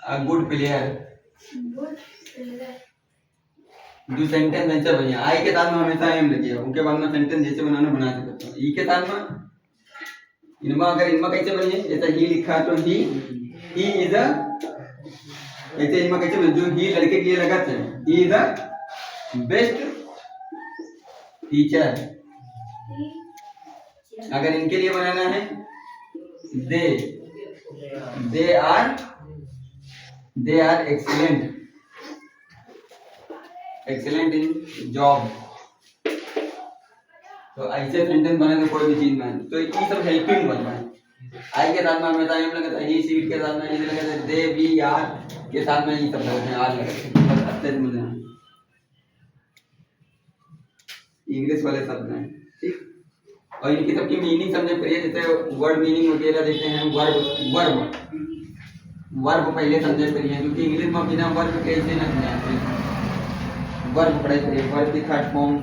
good player good player जो sentence ऐसे बनिए आई के साथ में हमेशा एम लगिए उनके बाद में सेंटेंस जैसे बनाना बना सकते हो ई के साथ में इनमें अगर इनमें कैसे बनिए जैसे ही लिखा तो ही इज अ ऐसे इनमें कैसे बने जो ही लड़के के लिए लगा था he is a best teacher अगर इनके लिए बनाना है they are excellent in job तो ऐसे सेंटेंस बने तो कोई भी चीज में तो ये सब हेल्पिंग वर्ब है आई के साथ में हमेशा एम लगता है ही सीट के साथ में इज लगता है दे वी आर के साथ में ये सब लगते हैं आर लगते हैं बस अच्छे से मुझे इंग्लिश वाले शब्द हैं ठीक और इनकी सबकी मीनिंग समझे पड़िए जैसे वर्ड मीनिंग वगैरह देते हैं वर्ब पहले समझे पड़िए क्योंकि इंग्लिश में बिना वर्ब कैसे ना समझाते वर्ब पढ़ाई पड़िए वर्ब की थर्ड फॉर्म